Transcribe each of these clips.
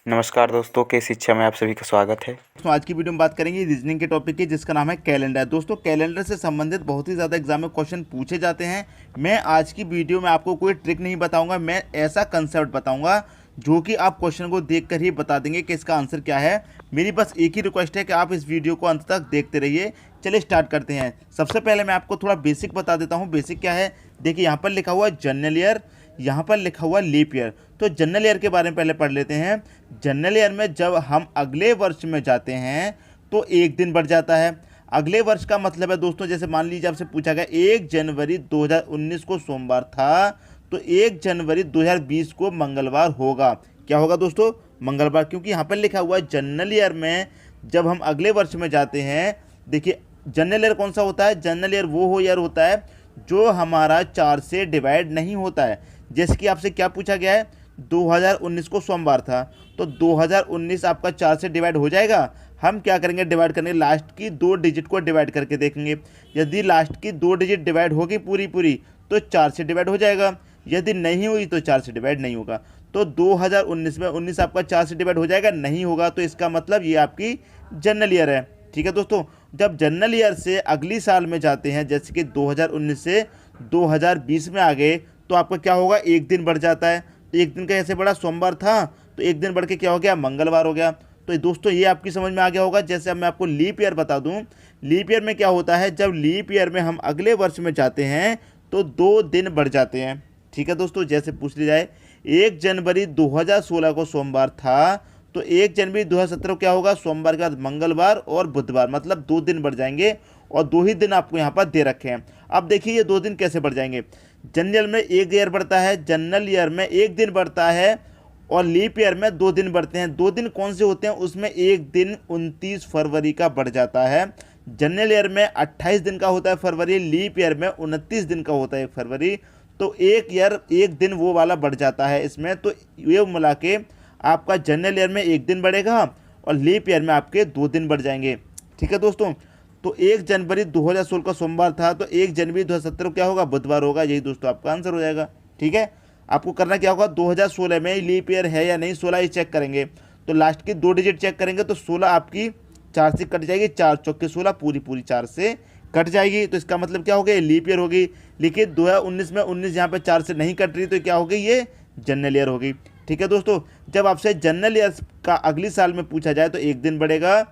नमस्कार दोस्तों, के शिक्षा में आप सभी का स्वागत है। दोस्तों आज की वीडियो में बात करेंगे रीजनिंग के टॉपिक की, जिसका नाम है कैलेंडर। दोस्तों कैलेंडर से संबंधित बहुत ही ज़्यादा एग्जाम में क्वेश्चन पूछे जाते हैं। मैं आज की वीडियो में आपको कोई ट्रिक नहीं बताऊंगा, मैं ऐसा कंसेप्ट बताऊंगा जो कि आप क्वेश्चन को देखकर ही बता देंगे कि इसका आंसर क्या है। मेरी बस एक ही रिक्वेस्ट है कि आप इस वीडियो को अंत तक देखते रहिए। चलिए स्टार्ट करते हैं। सबसे पहले मैं आपको थोड़ा बेसिक बता देता हूँ। बेसिक क्या है, देखिए यहाँ पर लिखा हुआ जनरल ईयर, यहाँ पर लिखा हुआ लीप ईयर। तो जनरल ईयर के बारे में पहले पढ़ लेते हैं। जनरल ईयर में जब हम अगले वर्ष में जाते हैं तो एक दिन बढ़ जाता है। अगले वर्ष का मतलब है दोस्तों, जैसे मान लीजिए आपसे पूछा गया 1 जनवरी 2019 को सोमवार था, तो 1 जनवरी 2020 को मंगलवार होगा। क्या होगा दोस्तों? मंगलवार, क्योंकि यहाँ पर लिखा हुआ है जनरल ईयर में जब हम अगले वर्ष में जाते हैं। देखिए जनरल ईयर कौन सा होता है? जनरल ईयर वो ईयर होता है जो हमारा 4 से डिवाइड नहीं होता है। जैसे कि आपसे क्या पूछा गया है, 2019 को सोमवार था, तो 2019 आपका 4 से डिवाइड हो जाएगा। हम क्या करेंगे, डिवाइड करेंगे, लास्ट की 2 डिजिट को डिवाइड करके देखेंगे। यदि लास्ट की 2 डिजिट डिवाइड होगी पूरी पूरी तो 4 से डिवाइड हो जाएगा, यदि नहीं हुई तो 4 से डिवाइड नहीं होगा। तो 2019 में 19 आपका 4 से डिवाइड हो जाएगा, नहीं होगा, तो इसका मतलब ये आपकी जनरल ईयर है। ठीक है दोस्तों, जब जनरल ईयर से अगली साल में जाते हैं, जैसे कि 2019 से 2020 में आ गए, तो आपका क्या होगा, एक दिन बढ़ जाता है। तो एक दिन का ऐसे बढ़ा, सोमवार था तो एक दिन बढ़ के क्या हो गया, मंगलवार हो गया। तो दोस्तों ये आपकी समझ में आ गया होगा। जैसे अब मैं आपको लीप ईयर बता दूं, लीप ईयर में क्या होता है, जब लीप ईयर में हम अगले वर्ष में जाते हैं तो 2 दिन बढ़ जाते हैं। ठीक है दोस्तों, जैसे पूछ लिया जाए 1 जनवरी 2016 को सोमवार था, तो 1 जनवरी 2017 क्या होगा, सोमवार के बाद मंगलवार और बुधवार, मतलब 2 दिन बढ़ जाएंगे। और 2 ही दिन आपको यहाँ पर दे रखे हैं। अब देखिए ये 2 दिन कैसे बढ़ जाएंगे। जनरल में 1 ईयर बढ़ता है, जनरल ईयर में 1 दिन बढ़ता है, और लीप ईयर में 2 दिन बढ़ते हैं। 2 दिन कौन से होते हैं, उसमें एक दिन 29 फरवरी का बढ़ जाता है। जनरल ईयर में 28 दिन का होता है फरवरी, लीप ईयर में 29 दिन का होता है फरवरी। तो एक ईयर एक दिन वो वाला बढ़ जाता है इसमें। तो ये मिला के आपका जनरल ईयर में 1 दिन बढ़ेगा और लीप ईयर में आपके 2 दिन बढ़ जाएंगे। ठीक है दोस्तों, तो 1 जनवरी 2016 का सोमवार था, तो 1 जनवरी 2017 क्या होगा, बुधवार होगा। यही दोस्तों आपका आंसर हो जाएगा। ठीक है, आपको करना क्या होगा, 2016 में लीप ईयर है या नहीं, 16 ही चेक करेंगे। तो लास्ट की 2 डिजिट चेक करेंगे तो 16 आपकी 4 से कट जाएगी, 4 चौके 16, पूरी पूरी 4 से कट जाएगी। तो इसका मतलब क्या हो गया, लीप ईयर होगी। लेकिन 2019 में 19 यहाँ पे 4 से नहीं कट रही, तो क्या हो गई, ये जनरल ईयर होगी। ठीक है दोस्तों, जब आपसे जनरल ईयर का अगली साल में पूछा जाए तो एक दिन बढ़ेगा।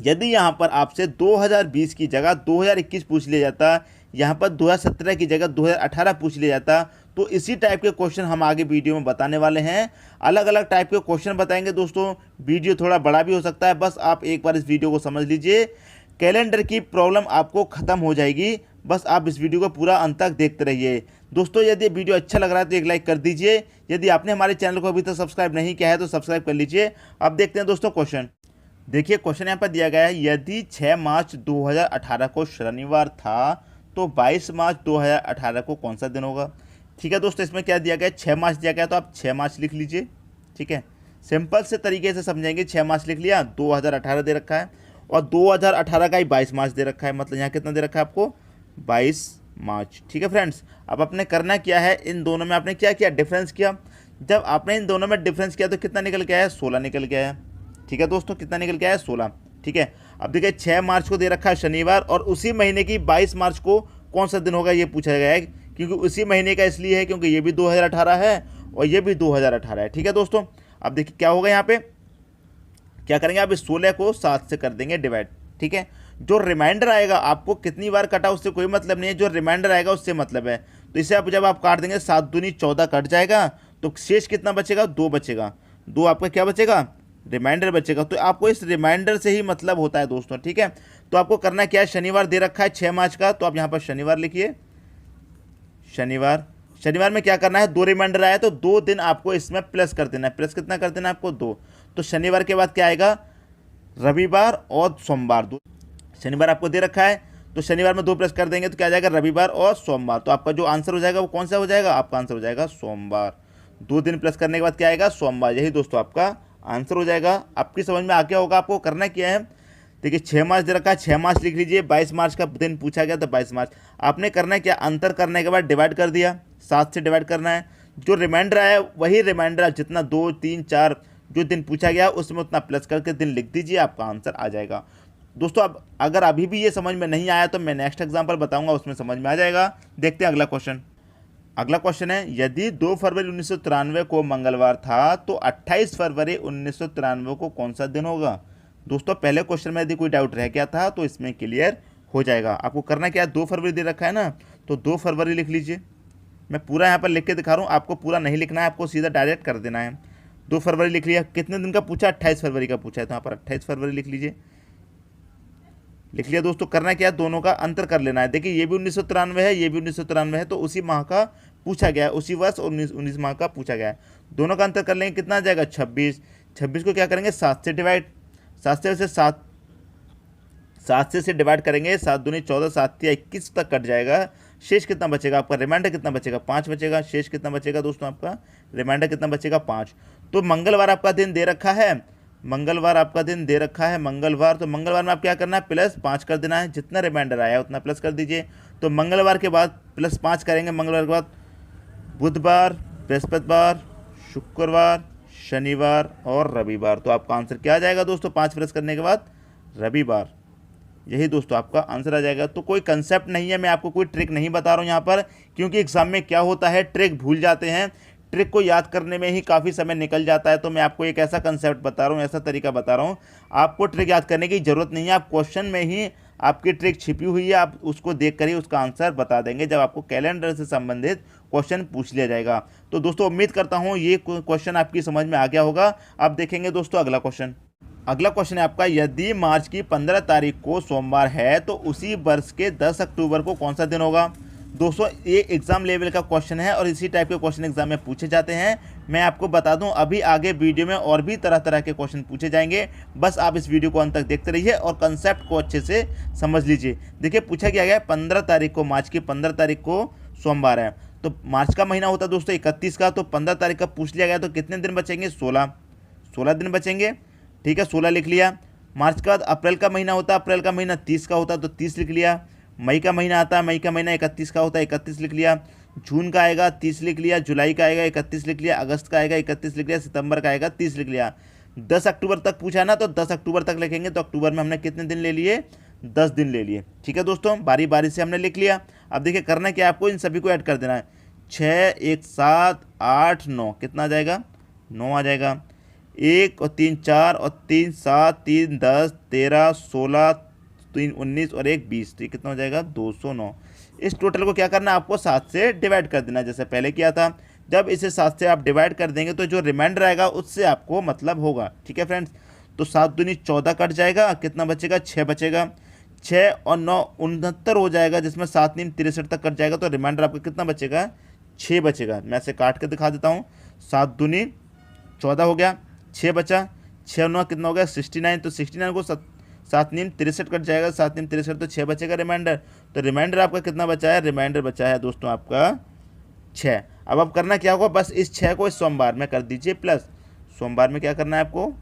यदि यहाँ पर आपसे 2020 की जगह 2021 पूछ लिया जाता, यहाँ पर 2017 की जगह 2018 पूछ लिया जाता, तो इसी टाइप के क्वेश्चन हम आगे वीडियो में बताने वाले हैं। अलग अलग टाइप के क्वेश्चन बताएंगे दोस्तों। वीडियो थोड़ा बड़ा भी हो सकता है, बस आप एक बार इस वीडियो को समझ लीजिए, कैलेंडर की प्रॉब्लम आपको खत्म हो जाएगी। बस आप इस वीडियो को पूरा अंत तक देखते रहिए। दोस्तों यदि वीडियो अच्छा लग रहा है तो एक लाइक कर दीजिए। यदि आपने हमारे चैनल को अभी तक सब्सक्राइब नहीं किया है तो सब्सक्राइब कर लीजिए। अब देखते हैं दोस्तों क्वेश्चन। देखिए क्वेश्चन यहाँ पर दिया गया है, यदि 6 मार्च 2018 को शनिवार था तो 22 मार्च 2018 को कौन सा दिन होगा। ठीक है दोस्तों, इसमें क्या दिया गया है, 6 मार्च दिया गया है, तो आप 6 मार्च लिख लीजिए। ठीक है, सिंपल से तरीके से समझेंगे। 6 मार्च लिख लिया, 2018 दे रखा है और 2018 का ही 22 मार्च दे रखा है, मतलब यहाँ कितना दे रखा है आपको, 22 मार्च। ठीक है फ्रेंड्स, अब आपने करना क्या है, इन दोनों में आपने क्या किया, डिफरेंस किया। जब आपने इन दोनों में डिफरेंस किया तो कितना निकल के आया, 16 निकल के आया। ठीक है दोस्तों, कितना निकल के आया, 16। ठीक है, अब देखिए 6 मार्च को दे रखा है शनिवार, और उसी महीने की 22 मार्च को कौन सा दिन होगा ये पूछा गया है, क्योंकि उसी महीने का इसलिए है क्योंकि ये भी 2018 है और ये भी 2018 है। ठीक है दोस्तों, अब देखिए क्या होगा, यहाँ पे क्या करेंगे, आप इस 16 को 7 से कर देंगे डिवाइड। ठीक है, जो रिमाइंडर आएगा, आपको कितनी बार कटा उससे कोई मतलब नहीं है, जो रिमाइंडर आएगा उससे मतलब है। तो इसे आप जब आप काट देंगे, 7 दूनी 14 कट जाएगा, तो शेष कितना बचेगा, 2 बचेगा। 2 आपका क्या बचेगा, रिमाइंडर बचेगा। तो आपको इस रिमाइंडर से ही मतलब होता है दोस्तों। ठीक है, तो आपको करना क्या है, शनिवार दे रखा है 6 मार्च का, तो आप यहाँ पर शनिवार लिखिए, शनिवार। शनिवार में क्या करना है, 2 रिमाइंडर आया तो 2 दिन आपको इसमें प्लस कर देना है। प्लस कितना कर देना है आपको, 2। तो शनिवार के बाद क्या आएगा, रविवार और सोमवार। शनिवार आपको दे रखा है, तो शनिवार में 2 प्लस कर देंगे तो क्या आ जाएगा, रविवार और सोमवार। तो आपका जो आंसर हो जाएगा वो कौन सा हो जाएगा, आपका आंसर हो जाएगा सोमवार। 2 दिन प्लस करने के बाद क्या आएगा, सोमवार। यही दोस्तों आपका आंसर हो जाएगा। आपकी समझ में आ गया होगा। आपको करना क्या है, देखिए 6 मार्च दे रखा है, 6 मार्च लिख लीजिए। 22 मार्च का दिन पूछा गया तो 22 मार्च। आपने करना है क्या, अंतर करने के बाद डिवाइड कर दिया, 7 से डिवाइड करना है। जो रिमाइंडर आया वही रिमाइंडर, जितना 2 3 4 जो दिन पूछा गया उसमें उतना प्लस करके दिन लिख दीजिए, आपका आंसर आ जाएगा। दोस्तों अब अगर अभी भी ये समझ में नहीं आया तो मैं नेक्स्ट एग्जाम्पल बताऊंगा, उसमें समझ में आ जाएगा। देखते हैं अगला क्वेश्चन। अगला क्वेश्चन है, यदि 2 फरवरी 1993 को मंगलवार था तो 28 फरवरी 1993 को कौन सा दिन होगा। दोस्तों पहले क्वेश्चन में यदि कोई डाउट रह गया था तो इसमें क्लियर हो जाएगा। आपको करना क्या है, 2 फरवरी दे रखा है ना, तो 2 फरवरी लिख लीजिए। मैं पूरा यहाँ पर लिख के दिखा रहा हूँ, आपको पूरा नहीं लिखना है, आपको सीधा डायरेक्ट कर देना है। 2 फरवरी लिख लिया। कितने दिन का पूछा, 28 फरवरी का पूछा है, तो यहाँ पर 28 फरवरी लिख लीजिए। लिख लिया दोस्तों। करना क्या है, दोनों का अंतर कर लेना है। देखिए ये भी 1993 है, ये भी 1993 है, तो उसी माह का पूछा गया है, उसी वर्ष 19 माह का पूछा गया है। दोनों का अंतर कर लेंगे, कितना आ जाएगा 26। 26 को क्या करेंगे, 7 से डिवाइड, 7 से डिवाइड करेंगे, 7 दूनी 14, 7 या 21 तक कट जाएगा। शेष कितना बचेगा आपका, रिमाइंडर कितना बचेगा, 5 बचेगा। शेष कितना बचेगा दोस्तों आपका, रिमाइंडर कितना बचेगा, 5। तो मंगलवार आपका दिन दे रखा है, मंगलवार आपका दिन दे रखा है, मंगलवार, तो मंगलवार में आप क्या करना है, प्लस 5 कर देना है। जितना रिमाइंडर आया उतना प्लस कर दीजिए। तो मंगलवार के बाद प्लस 5 करेंगे, मंगलवार के बाद बुधवार, बृहस्पतिवार, शुक्रवार, शनिवार और रविवार। तो आपका आंसर क्या आ जाएगा दोस्तों, 5 प्लस करने के बाद रविवार। यही दोस्तों आपका आंसर आ जाएगा। तो कोई कंसेप्ट नहीं है, मैं आपको कोई ट्रिक नहीं बता रहा हूँ यहाँ पर, क्योंकि एग्जाम में क्या होता है, ट्रिक भूल जाते हैं, ट्रिक को याद करने में ही काफ़ी समय निकल जाता है। तो मैं आपको एक ऐसा कंसेप्ट बता रहा हूँ, ऐसा तरीका बता रहा हूँ, आपको ट्रिक याद करने की ज़रूरत नहीं है। आप क्वेश्चन में ही आपकी ट्रिक छिपी हुई है, आप उसको देख कर ही उसका आंसर बता देंगे जब आपको कैलेंडर से संबंधित क्वेश्चन पूछ लिया जाएगा। तो दोस्तों उम्मीद करता हूँ ये क्वेश्चन आपकी समझ में आ गया होगा। अब देखेंगे दोस्तों अगला क्वेश्चन। अगला क्वेश्चन है आपका, यदि मार्च की 15 तारीख को सोमवार है तो उसी वर्ष के 10 अक्टूबर को कौन सा दिन होगा। दोस्तों ये एग्जाम लेवल का क्वेश्चन है और इसी टाइप के क्वेश्चन एग्जाम में पूछे जाते हैं। मैं आपको बता दूं अभी आगे वीडियो में और भी तरह तरह के क्वेश्चन पूछे जाएंगे, बस आप इस वीडियो को अंत तक देखते रहिए और कंसेप्ट को अच्छे से समझ लीजिए। देखिए पूछा गया है 15 तारीख को, मार्च की 15 तारीख को सोमवार है, तो मार्च का महीना होता है दोस्तों 31 का, तो 15 तारीख का पूछ लिया गया, तो कितने दिन बचेंगे, 16 दिन बचेंगे। ठीक है, 16 लिख लिया। मार्च का बाद अप्रैल का महीना होता है, अप्रैल का महीना 30 का होता है, तो 30 लिख लिया। मई का महीना आता है, मई का महीना 31 का होता है, 31 लिख लिया। जून का आएगा 30 लिख लिया। जुलाई का आएगा 31 लिख लिया। अगस्त का आएगा 31 लिख लिया। सितंबर का आएगा 30 लिख लिया। 10 अक्टूबर तक पूछा ना, तो 10 अक्टूबर तक लिखेंगे, तो अक्टूबर में हमने कितने दिन ले लिए, 10 दिन ले लिए। ठीक है दोस्तों, बारी बारी से हमने लिख लिया। अब देखिए करना क्या है, आपको इन सभी को ऐड कर देना है। 6, 1, 7, 8, 9, कितना आ जाएगा, 9 आ जाएगा। 1 और 3 4 और 3 7, 3 10, 13, 16, 3 19 और 1 20, तो ये कितना हो जाएगा, 209। इस टोटल को क्या करना है, आपको 7 से डिवाइड कर देना, जैसे पहले किया था। जब इसे 7 से आप डिवाइड कर देंगे तो जो रिमाइंडर आएगा उससे आपको मतलब होगा। ठीक है फ्रेंड्स, तो 7 दूनी 14 कट जाएगा, कितना बचेगा, 6 बचेगा। 6 और 9 69 हो जाएगा, जिसमें 7 नीम 63 तक कट जाएगा, तो रिमाइंडर आपका कितना बचेगा, 6 बचेगा। मैं इसे काट के दिखा देता हूँ। 7 दूनी 14 हो गया, 6 बचा, 6 और 9 कितना हो गया, 69, तो 69 को 7 नीम 63 कट जाएगा, 7 नीम 63, तो 6 बचेगा रिमाइंडर। तो रिमाइंडर आपका कितना बचा है, रिमाइंडर बचा है दोस्तों आपका 6। अब आप करना क्या होगा, बस इस 6 को इस सोमवार में कर दीजिए प्लस। सोमवार में क्या करना है आपको,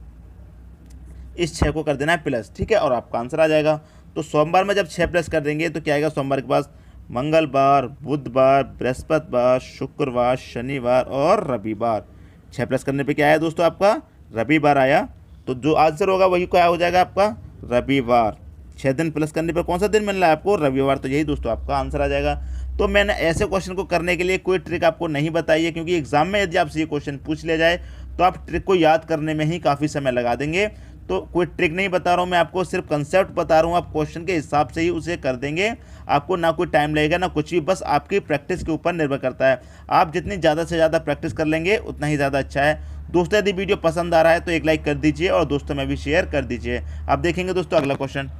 इस 6 को कर देना है प्लस। ठीक है, और आपका आंसर आ जाएगा। तो सोमवार में जब 6 प्लस कर देंगे तो क्या आएगा, सोमवार के पास मंगलवार, बुधवार, बृहस्पतिवार, शुक्रवार, शनिवार और रविवार। 6 प्लस करने पे क्या आया दोस्तों, आपका रविवार आया। तो जो आंसर होगा वही क्या हो जाएगा, आपका रविवार। 6 दिन प्लस करने पर कौन सा दिन मिल रहा है आपको, रविवार। तो यही दोस्तों आपका आंसर आ जाएगा। तो मैंने ऐसे क्वेश्चन को करने के लिए कोई ट्रिक आपको नहीं बताई है, क्योंकि एग्जाम में यदि आपसे ये क्वेश्चन पूछ लिया जाए तो आप ट्रिक को याद करने में ही काफ़ी समय लगा देंगे। तो कोई ट्रिक नहीं बता रहा हूँ मैं आपको, सिर्फ कंसेप्ट बता रहा हूँ, आप क्वेश्चन के हिसाब से ही उसे कर देंगे। आपको ना कोई टाइम लगेगा ना कुछ भी, बस आपकी प्रैक्टिस के ऊपर निर्भर करता है। आप जितनी ज़्यादा से ज़्यादा प्रैक्टिस कर लेंगे उतना ही ज़्यादा अच्छा है। दोस्तों यदि वीडियो पसंद आ रहा है तो एक लाइक कर दीजिए और दोस्तों में भी शेयर कर दीजिए। अब देखेंगे दोस्तों अगला क्वेश्चन।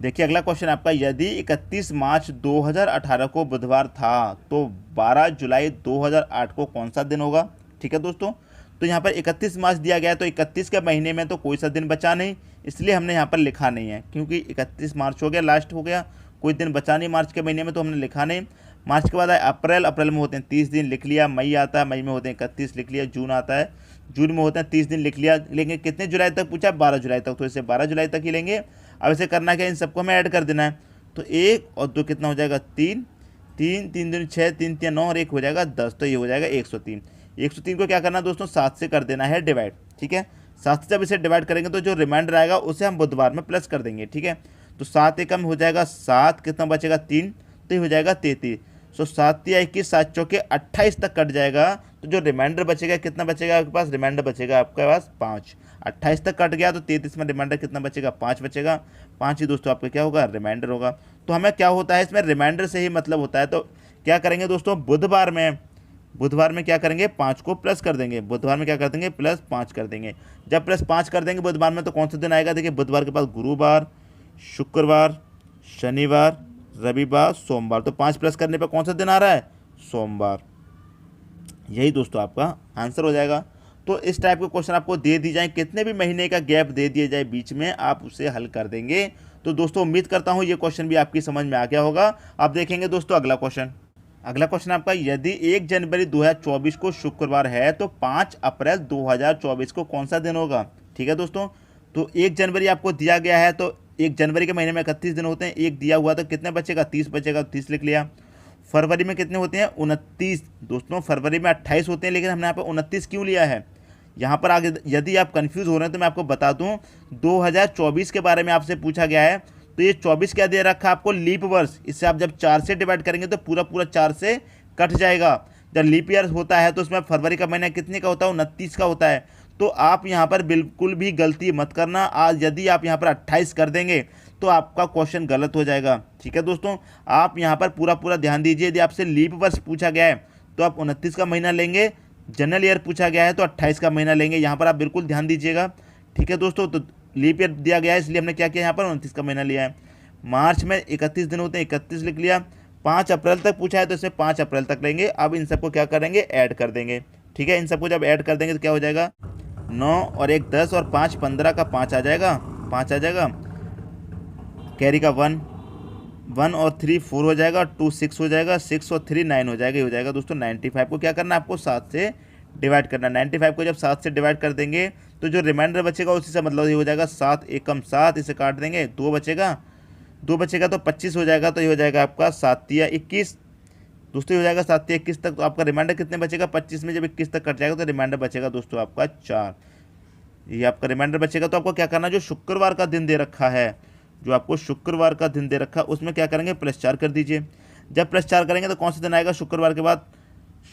देखिए अगला क्वेश्चन आपका, यदि 31 मार्च 2018 को बुधवार था तो 12 जुलाई 2008 को कौन सा दिन होगा। ठीक है दोस्तों, तो यहाँ पर 31 मार्च दिया गया है, तो 31 के महीने में तो कोई सा दिन बचा नहीं, इसलिए हमने यहाँ पर लिखा नहीं है, क्योंकि 31 मार्च हो गया, लास्ट हो गया, कोई दिन बचा नहीं मार्च के महीने में, तो हमने लिखा नहीं। मार्च के बाद आए अप्रैल, अप्रैल में होते हैं 30 दिन, लिख लिया। मई आता है, मई में होते हैं 31, लिख लिया। जून आता है, जून में होते हैं 30 दिन, लिख लिया। लेंगे कितने जुलाई तक पूछा, 12 जुलाई तक, तो इसे 12 जुलाई तक ही लेंगे। अब इसे करना क्या, इन सबको हमें ऐड कर देना है। तो 1 और 2 कितना हो जाएगा, 3, 3 3 दूनी 6, 3 3 9 और 1 हो जाएगा 10, तो ये हो जाएगा 103। 103 को क्या करना है दोस्तों, 7 से कर देना है डिवाइड। ठीक है, 7 से जब इसे डिवाइड करेंगे तो जो रिमाइंडर आएगा उसे हम बुधवार में प्लस कर देंगे। ठीक है, तो 7 एकम हो जाएगा 7, कितना बचेगा 3, तो ये हो जाएगा 33। सो 7 या 21, 7 चौके 28 तक कट जाएगा। तो जो रिमाइंडर बचेगा कितना बचेगा आपके पास, रिमाइंडर बचेगा आपके पास 5। 28 तक कट गया तो 33 में रिमाइंडर कितना बचेगा, 5 बचेगा। 5 ही दोस्तों आपका क्या होगा, रिमाइंडर होगा। तो हमें क्या होता है इसमें, रिमाइंडर से ही मतलब होता है। तो क्या करेंगे दोस्तों, बुधवार में क्या करेंगे, 5 को प्लस कर देंगे। बुधवार में क्या कर देंगे, +5 कर देंगे। जब +5 कर देंगे बुधवार में तो कौन सा दिन आएगा, देखिए बुधवार के पास गुरुवार, शुक्रवार, शनिवार, रविवार, सोमवार। तो 5 प्लस करने पर कौन सा दिन आ रहा है, सोमवार। यही दोस्तों आपका आंसर हो जाएगा। तो इस टाइप के क्वेश्चन आपको दे दी जाए, कितने भी महीने का गैप दे दिया जाए बीच में, आप उसे हल कर देंगे। तो दोस्तों उम्मीद करता हूँ ये क्वेश्चन भी आपकी समझ में आ गया होगा। अब देखेंगे दोस्तों अगला क्वेश्चन। अगला क्वेश्चन आपका, यदि 1 जनवरी 2024 को शुक्रवार है तो 5 अप्रैल 2024 को कौन सा दिन होगा। ठीक है दोस्तों, तो 1 जनवरी आपको दिया गया है, तो 1 जनवरी के महीने में 31 दिन होते हैं, एक दिया हुआ तो कितने बचेगा, 30 बचेगा, 30 लिख लिया। फरवरी में कितने होते हैं, 29 दोस्तों। फरवरी में 28 होते हैं, लेकिन हमने यहाँ पर 29 क्यों लिया है। यहाँ पर आगे यदि आप कंफ्यूज हो रहे हैं तो मैं आपको बता दूँ, 2024 के बारे में आपसे पूछा गया है। तो ये 24 क्या दे रखा है आपको, लीप वर्ष। इससे आप जब 4 से डिवाइड करेंगे तो पूरा 4 से कट जाएगा। जब लीप ईयर होता है तो उसमें फरवरी का महीना कितने का होता है, 29 का होता है। तो आप यहाँ पर बिल्कुल भी गलती मत करना। आज यदि आप यहाँ पर 28 कर देंगे तो आपका क्वेश्चन गलत हो जाएगा। ठीक है दोस्तों, आप यहाँ पर पूरा ध्यान दीजिए। यदि आपसे लीप वर्ष पूछा गया है तो आप 29 का महीना लेंगे, जनरल ईयर पूछा गया है तो 28 का महीना लेंगे। यहाँ पर आप बिल्कुल ध्यान दीजिएगा। ठीक है दोस्तों, तो लीप ईयर दिया गया है इसलिए हमने क्या किया, यहाँ पर 29 का महीना लिया है। मार्च में 31 दिन होते हैं, 31 लिख लिया। 5 अप्रैल तक पूछा है तो इसमें 5 अप्रैल तक लेंगे। अब इन सबको क्या करेंगे, ऐड कर देंगे। ठीक है, इन सबको जब ऐड कर देंगे तो क्या हो जाएगा, 9 और 1 10 और 5 15 का 5 आ जाएगा, 5 आ जाएगा। कैरी का 1 1 और 3 4 हो जाएगा, 2 6 हो जाएगा, 6 और 3 9 हो जाएगा। ये हो जाएगा दोस्तों 95 को क्या करना है आपको, 7 से डिवाइड करना। 95 को जब 7 से डिवाइड कर देंगे तो जो रिमाइंडर बचेगा उसी से मतलब ये हो जाएगा 7 एकम 7, इसे काट देंगे, 2 बचेगा तो 25 हो जाएगा। तो ये हो जाएगा आपका 7 या 21 दोस्तों, हो जाएगा 7 या 21 तक। तो आपका रिमाइंडर कितने बचेगा, 25 में जब 21 तक कट जाएगा तो रिमाइंडर बचेगा दोस्तों आपका 4। ये आपका रिमाइंडर बचेगा। तो आपको क्या करना है, जो शुक्रवार का दिन दे रखा है, जो आपको शुक्रवार का दिन दे रखा है उसमें क्या करेंगे, +4 कर दीजिए। जब +4 करेंगे तो कौन सा दिन आएगा शुक्रवार के बाद,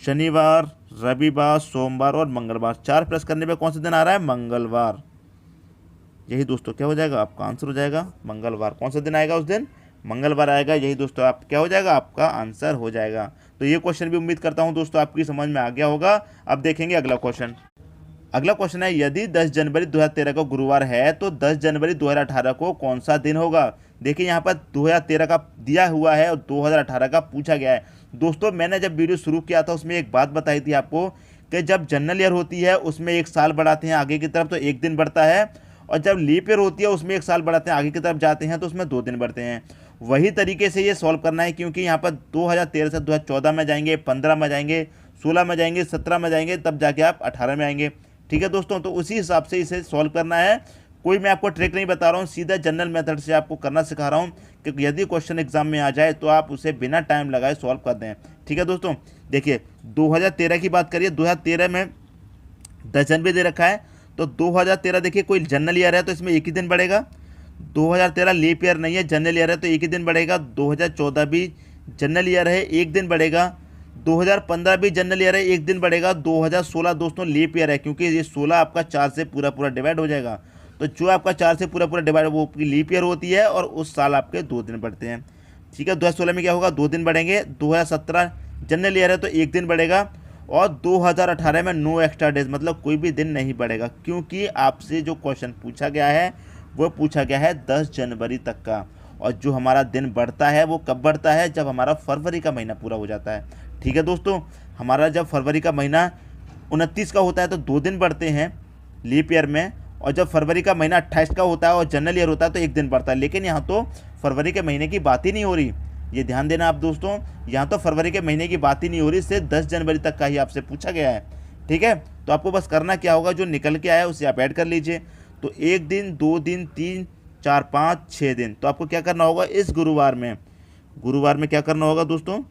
शनिवार, रविवार, सोमवार और मंगलवार। 4 प्लस करने पे कौन सा दिन आ रहा है, मंगलवार। यही दोस्तों क्या हो जाएगा, आपका आंसर हो जाएगा मंगलवार। कौन सा दिन आएगा उस दिन, मंगलवार आएगा। यही दोस्तों आप क्या हो जाएगा, आपका आंसर हो जाएगा। तो ये क्वेश्चन भी उम्मीद करता हूँ दोस्तों आपकी समझ में आ गया होगा। अब देखेंगे अगला क्वेश्चन। अगला क्वेश्चन है, यदि 10 जनवरी 2013 को गुरुवार है तो 10 जनवरी 2018 को कौन सा दिन होगा। देखिए यहाँ पर 2013 का दिया हुआ है और 2018 का पूछा गया है। दोस्तों मैंने जब वीडियो शुरू किया था उसमें एक बात बताई थी आपको कि जब जनरल ईयर होती है उसमें 1 साल बढ़ाते हैं आगे की तरफ तो 1 दिन बढ़ता है, और जब लीप ईयर होती है उसमें 1 साल बढ़ाते हैं आगे की तरफ जाते हैं तो उसमें 2 दिन बढ़ते हैं। वही तरीके से ये सॉल्व करना है, क्योंकि यहाँ पर 2013 से 2014 में जाएंगे, 15 में जाएंगे, 16 में जाएंगे, 17 में जाएंगे, तब जाके आप 18 में आएंगे। ठीक है दोस्तों, तो उसी हिसाब से इसे सॉल्व करना है। कोई मैं आपको ट्रिक नहीं बता रहा हूँ, सीधा जनरल मेथड से आपको करना सिखा रहा हूँ, क्योंकि यदि क्वेश्चन एग्जाम में आ जाए तो आप उसे बिना टाइम लगाए सॉल्व कर दें। ठीक है दोस्तों, देखिए 2013 की बात करिए, 2013 में 10 जनवरी दे रखा है, तो 2013 देखिए कोई जनरल ईयर है तो इसमें 1 ही दिन बढ़ेगा। 2013 लीप ईयर नहीं है, जनरल ईयर है तो 1 ही दिन बढ़ेगा। 2014 भी जनरल ईयर है, 1 दिन बढ़ेगा। 2015 भी जनरल ईयर है, 1 दिन बढ़ेगा। 2016 दोस्तों लीप ईयर है, क्योंकि ये 16 आपका 4 से पूरा डिवाइड हो जाएगा, तो जो आपका 4 से पूरा डिवाइड वो आपकी लीप ईयर होती है, और उस साल आपके 2 दिन बढ़ते हैं। ठीक है, 2016 में क्या होगा, 2 दिन बढ़ेंगे। 2017 जनरल ईयर है तो 1 दिन बढ़ेगा, और 2018 में नो एक्स्ट्रा डेज, मतलब कोई भी दिन नहीं बढ़ेगा, क्योंकि आपसे जो क्वेश्चन पूछा गया है वो पूछा गया है 10 जनवरी तक का, और जो हमारा दिन बढ़ता है वो कब बढ़ता है, जब हमारा फरवरी का महीना पूरा हो जाता है। ठीक है दोस्तों, हमारा जब फरवरी का महीना 29 का होता है तो 2 दिन बढ़ते हैं लीप ईयर में, और जब फरवरी का महीना 28 का होता है और जनरल ईयर होता है तो 1 दिन बढ़ता है। लेकिन यहाँ तो फरवरी के महीने की बात ही नहीं हो रही, ये ध्यान देना आप दोस्तों, यहाँ तो फरवरी के महीने की बात ही नहीं हो रही, सिर्फ 10 जनवरी तक का ही आपसे पूछा गया है। ठीक है, तो आपको बस करना क्या होगा, जो निकल के आया उसे आप ऐड कर लीजिए। तो 1 दिन, 2 दिन, 3 4 5 6 दिन। तो आपको क्या करना होगा, इस गुरुवार में क्या करना होगा दोस्तों,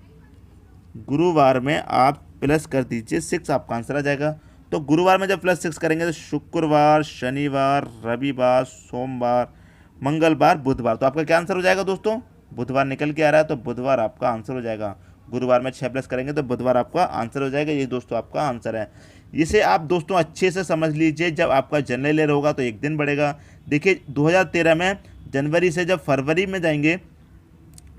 गुरुवार में आप प्लस कर दीजिए 6, आपका आंसर आ जाएगा। तो गुरुवार में जब +6 करेंगे तो शुक्रवार, शनिवार, रविवार, सोमवार, मंगलवार, बुधवार, तो आपका क्या आंसर हो जाएगा दोस्तों? बुधवार निकल के आ रहा है, तो बुधवार आपका आंसर हो जाएगा। गुरुवार में 6 प्लस करेंगे तो बुधवार आपका आंसर हो जाएगा। ये दोस्तों आपका आंसर है। इसे आप दोस्तों अच्छे से समझ लीजिए। जब आपका जनरल ईयर होगा तो एक दिन बढ़ेगा। देखिए 2013 में जनवरी से जब फरवरी में जाएंगे,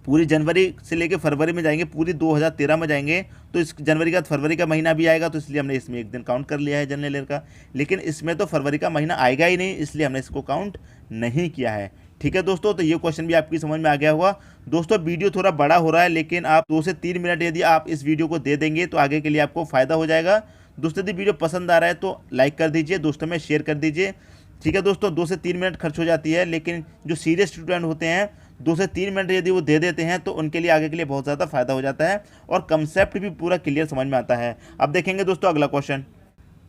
पूरी जनवरी से लेकर फरवरी में जाएंगे, पूरी 2013 में जाएंगे, तो इस जनवरी का फरवरी का महीना भी आएगा, तो इसलिए हमने इसमें एक दिन काउंट कर लिया है जनरल ईयर का। लेकिन इसमें तो फरवरी का महीना आएगा ही नहीं, इसलिए हमने इसको काउंट नहीं किया है। ठीक है दोस्तों, तो ये क्वेश्चन भी आपकी समझ में आ गया होगा। दोस्तों वीडियो थोड़ा बड़ा हो रहा है, लेकिन आप 2 से 3 मिनट यदि आप इस वीडियो को दे देंगे तो आगे के लिए आपको फ़ायदा हो जाएगा। दोस्तों यदि वीडियो पसंद आ रहा है तो लाइक कर दीजिए, दोस्तों में शेयर कर दीजिए। ठीक है दोस्तों, 2 से 3 मिनट खर्च हो जाती है, लेकिन जो सीरियस स्टूडेंट होते हैं 2 से 3 मिनट यदि वो दे देते हैं तो उनके लिए आगे के लिए बहुत ज़्यादा फायदा हो जाता है और कंसेप्ट भी पूरा क्लियर समझ में आता है। अब देखेंगे दोस्तों अगला क्वेश्चन।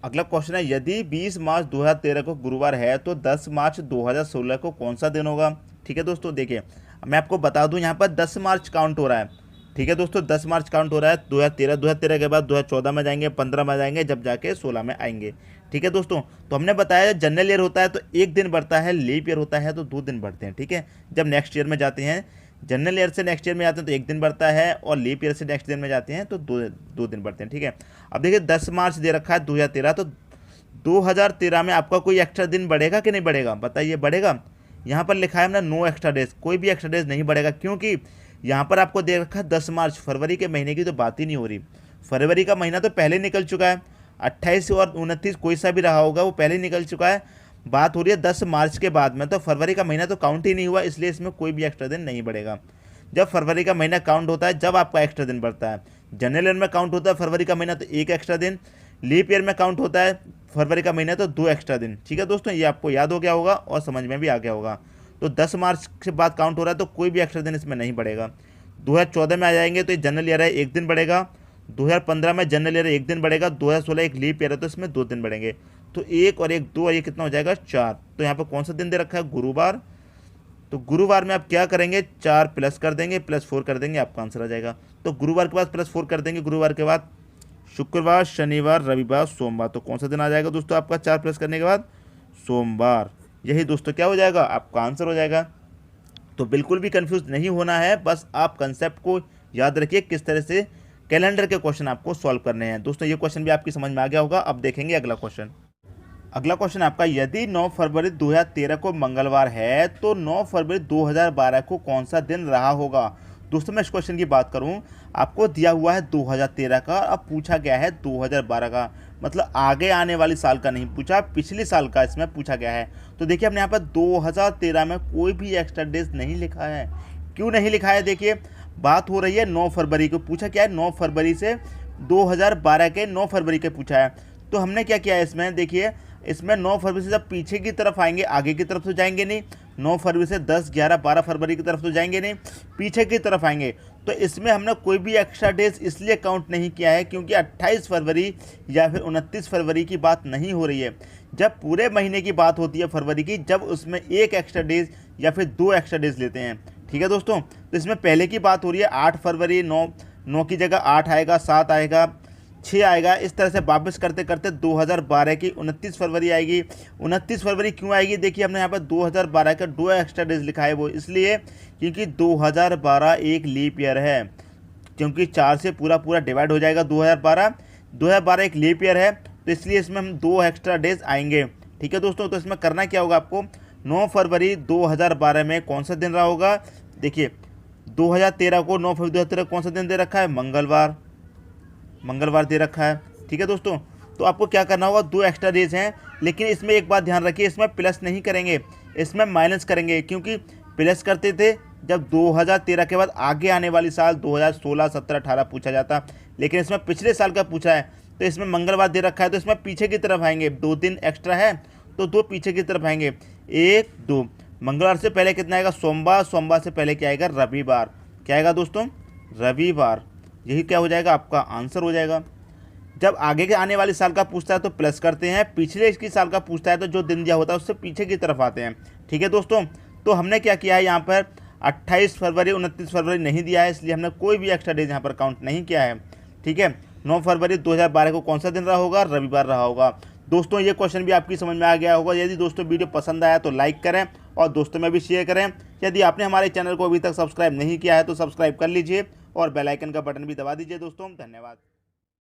अगला क्वेश्चन है, यदि 20 मार्च 2013 को गुरुवार है तो 10 मार्च 2016 को कौन सा दिन होगा? ठीक है दोस्तों, देखिए मैं आपको बता दूं, यहाँ पर 10 मार्च काउंट हो रहा है। ठीक है दोस्तों, 10 मार्च काउंट हो रहा है 2013 के बाद 2014 में जाएंगे, 15 में जाएंगे, जब जाके 16 में आएंगे। ठीक है दोस्तों, तो हमने बताया जनरल ईयर होता है तो एक दिन बढ़ता है, लीप ईयर होता है तो 2 दिन बढ़ते हैं। ठीक है, जब नेक्स्ट ईयर में जाते हैं, जनरल ईयर से नेक्स्ट ईयर में जाते हैं तो एक दिन बढ़ता है, और लीप ईयर से नेक्स्ट ईयर में जाते हैं तो दो दिन बढ़ते हैं। ठीक है, अब देखिए 10 मार्च दे रखा है 2013, तो 2013 में आपका कोई एक्स्ट्रा दिन बढ़ेगा कि नहीं बढ़ेगा? बताइए, बढ़ेगा? यहाँ पर लिखा है हमने नो एक्स्ट्रा डेज, कोई भी एक्स्ट्रा डेज नहीं बढ़ेगा, क्योंकि यहाँ पर आपको दे रखा है 10 मार्च, फरवरी के महीने की तो बात ही नहीं हो रही। फरवरी का महीना तो पहले निकल चुका है, 28 और 29 कोई सा भी रहा होगा वो पहले निकल चुका है। बात हो रही है 10 मार्च के बाद में, तो फरवरी का महीना तो काउंट ही नहीं हुआ, इसलिए इसमें कोई भी एक्स्ट्रा दिन नहीं बढ़ेगा। जब फरवरी का महीना काउंट होता है जब आपका एक्स्ट्रा दिन बढ़ता है। जनरल ईयर में काउंट होता है फरवरी का महीना तो 1 एक्स्ट्रा दिन, लीप ईयर में काउंट होता है फरवरी का महीना तो 2 एक्स्ट्रा दिन। ठीक है दोस्तों, ये आपको याद हो गया होगा और समझ में भी आ गया होगा। तो 10 मार्च के बाद काउंट हो रहा है तो कोई भी एक्स्ट्रा दिन इसमें नहीं बढ़ेगा। 2014 में आ जाएंगे तो ये जनरल ईयर है, 1 दिन बढ़ेगा। 2015 में जनरल ईयर 1 दिन बढ़ेगा। 2016 एक लीप ईयर है तो इसमें 2 दिन बढ़ेंगे। तो 1 और 1 2 और ये कितना हो जाएगा? 4। तो यहाँ पर कौन सा दिन दे रखा है? गुरुवार। तो गुरुवार में आप क्या करेंगे? 4 प्लस कर देंगे, +4 कर देंगे, आपका आंसर आ जाएगा। तो गुरुवार के बाद +4 कर देंगे, गुरुवार के बाद शुक्रवार, शनिवार, रविवार, सोमवार, तो कौन सा दिन आ जाएगा दोस्तों आपका 4 प्लस करने के बाद? सोमवार। यही दोस्तों क्या हो जाएगा? आपका आंसर हो जाएगा। तो बिल्कुल भी कंफ्यूज नहीं होना है, बस आप कंसेप्ट को याद रखिए किस तरह से कैलेंडर के क्वेश्चन आपको सॉल्व करने हैं। दोस्तों ये क्वेश्चन भी आपकी समझ में आ गया होगा। अब देखेंगे अगला क्वेश्चन। अगला क्वेश्चन आपका, यदि 9 फरवरी 2013 को मंगलवार है तो 9 फरवरी 2012 को कौन सा दिन रहा होगा? दोस्तों मैं इस क्वेश्चन की बात करूं, आपको दिया हुआ है 2013 का, अब पूछा गया है 2012 का, मतलब आगे आने वाली साल का नहीं पूछा, पिछले साल का इसमें पूछा गया है। तो देखिए हमने यहाँ पर 2013 में कोई भी एक्स्ट्रा डेज नहीं लिखा है। क्यों नहीं लिखा है? देखिए बात हो रही है 9 फरवरी को, पूछा क्या है? 9 फरवरी से 2012 के 9 फरवरी के पूछा है। तो हमने क्या किया है इसमें, देखिए इसमें 9 फरवरी से जब पीछे की तरफ आएंगे, आगे की तरफ तो जाएंगे नहीं। 9 फरवरी से 10, 11, 12 फरवरी की तरफ तो जाएंगे नहीं, पीछे की तरफ आएंगे। तो इसमें हमने कोई भी एक्स्ट्रा डेज इसलिए काउंट नहीं किया है क्योंकि 28 फरवरी या फिर 29 फरवरी की बात नहीं हो रही है। जब पूरे महीने की बात होती है फरवरी की, जब उसमें 1 एक्स्ट्रा डेज या फिर 2 एक्स्ट्रा डेज लेते हैं। ठीक है दोस्तों, तो इसमें पहले की बात हो रही है 8 फरवरी, 9 की जगह 8 आएगा, 7 आएगा, 6 आएगा, इस तरह से वापस करते करते 2012 की 29 फरवरी आएगी। 29 फरवरी क्यों आएगी? देखिए हमने यहाँ पर 2012 का 2 एक्स्ट्रा डेज लिखा है, वो इसलिए क्योंकि 2012 एक लीप ईयर है, क्योंकि 4 से पूरा डिवाइड हो जाएगा 2012 एक लीप ईयर है, तो इसलिए इसमें हम 2 एक्स्ट्रा डेज आएंगे। ठीक है दोस्तों, तो इसमें करना क्या होगा आपको? 9 फरवरी 2012 में कौन सा दिन रहा होगा? देखिए 2013 को 9 फरवरी 2013 कौन सा दिन दे रखा है? मंगलवार दे रखा है। ठीक है दोस्तों, तो आपको क्या करना होगा? 2 एक्स्ट्रा डेज हैं, लेकिन इसमें एक बात ध्यान रखिए, इसमें प्लस नहीं करेंगे, इसमें माइनस करेंगे, क्योंकि प्लस करते थे जब 2013 के बाद आगे आने वाली साल 2016, 17, 18 पूछा जाता, लेकिन इसमें पिछले साल का पूछा है, तो इसमें मंगलवार दे रखा है, तो इसमें पीछे की तरफ आएंगे। 2 दिन एक्स्ट्रा है तो 2 पीछे की तरफ आएंगे, 1, 2। मंगलवार से पहले कितना आएगा? सोमवार। सोमवार से पहले क्या आएगा? रविवार। क्या आएगा दोस्तों? रविवार। यही क्या हो जाएगा? आपका आंसर हो जाएगा। जब आगे के आने वाली साल का पूछता है तो प्लस करते हैं, पिछले इसकी साल का पूछता है तो जो दिन दिया होता है उससे पीछे की तरफ आते हैं। ठीक है दोस्तों, तो हमने क्या किया है यहाँ पर 28 फरवरी 29 फरवरी नहीं दिया है, इसलिए हमने कोई भी एक्स्ट्रा डेज यहाँ पर काउंट नहीं किया है। ठीक है, 9 फरवरी 2012 को कौन सा दिन रहा होगा? रविवार रहा होगा। दोस्तों ये क्वेश्चन भी आपकी समझ में आ गया होगा। यदि दोस्तों वीडियो पसंद आया तो लाइक करें और दोस्तों में भी शेयर करें। यदि आपने हमारे चैनल को अभी तक सब्सक्राइब नहीं किया है तो सब्सक्राइब कर लीजिए और बेल आइकन का बटन भी दबा दीजिए। दोस्तों धन्यवाद।